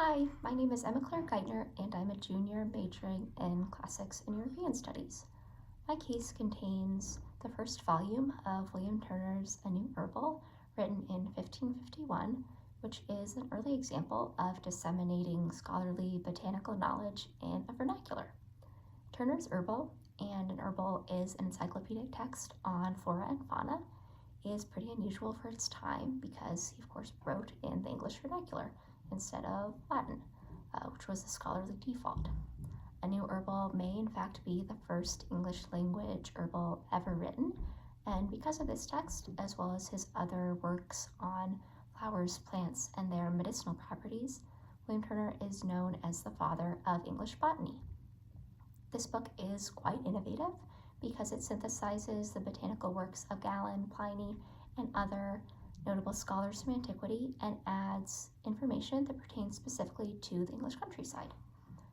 Hi, my name is Claire Geitner, and I'm a junior majoring in Classics and European Studies. My case contains the first volume of William Turner's A New Herbal, written in 1551, which is an early example of disseminating scholarly botanical knowledge in a vernacular. Turner's Herbal, and an herbal is an encyclopedic text on flora and fauna, is pretty unusual for its time because he, of course, wrote in the English vernacular instead of Latin, which was the scholarly default. A New Herbal may in fact be the first English language herbal ever written, and because of this text, as well as his other works on flowers, plants, and their medicinal properties, William Turner is known as the father of English botany. This book is quite innovative because it synthesizes the botanical works of Galen, Pliny, and other notable scholars from antiquity and adds information that pertains specifically to the English countryside.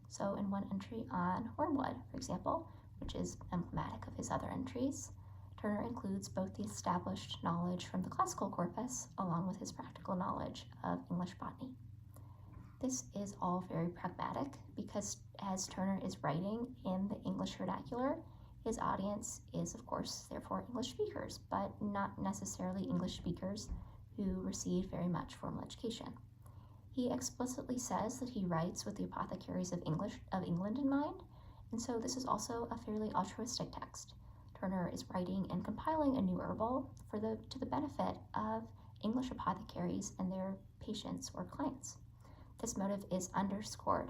So in one entry on wormwood, for example, which is emblematic of his other entries, Turner includes both the established knowledge from the classical corpus along with his practical knowledge of English botany. This is all very pragmatic because as Turner is writing in the English vernacular, his audience is, of course, therefore English speakers, but not necessarily English speakers who receive very much formal education. He explicitly says that he writes with the apothecaries of England in mind, and so this is also a fairly altruistic text. Turner is writing and compiling a new herbal to the benefit of English apothecaries and their patients or clients. This motive is underscored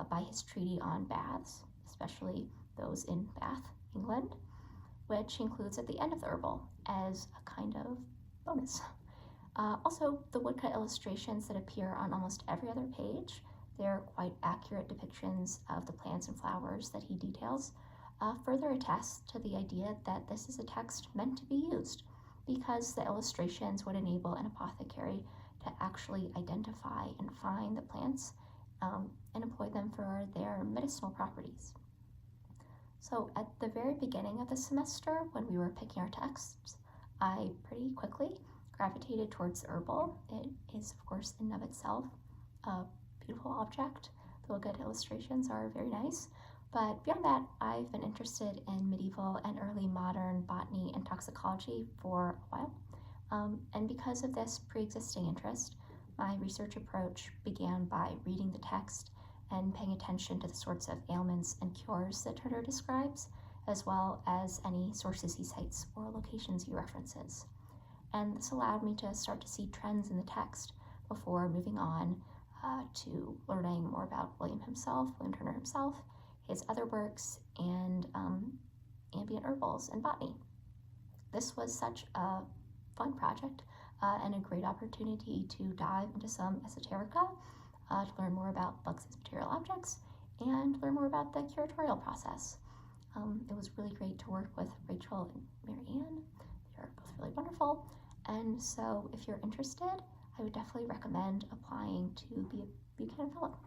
by his treatise on baths, especially those in Bath, England, which includes at the end of the herbal as a kind of bonus. Also, the woodcut illustrations that appear on almost every other page, they're quite accurate depictions of the plants and flowers that he details, further attest to the idea that this is a text meant to be used because the illustrations would enable an apothecary to actually identify and find the plants and employ them for their medicinal properties. So at the very beginning of the semester, when we were picking our texts, I pretty quickly gravitated towards the herbal. It is, of course, in and of itself a beautiful object. The woodcut illustrations are very nice. But beyond that, I've been interested in medieval and early modern botany and toxicology for a while. And because of this pre-existing interest, my research approach began by reading the text and paying attention to the sorts of ailments and cures that Turner describes, as well as any sources he cites or locations he references. And this allowed me to start to see trends in the text before moving on to learning more about William Turner himself, his other works, and ambient herbals and botany. This was such a fun project and a great opportunity to dive into some esoterica, to learn more about bugs as material objects, and learn more about the curatorial process. It was really great to work with Rachel and Marianne. They are both really wonderful, and so if you're interested, I would definitely recommend applying to be a Buchanan Fellow.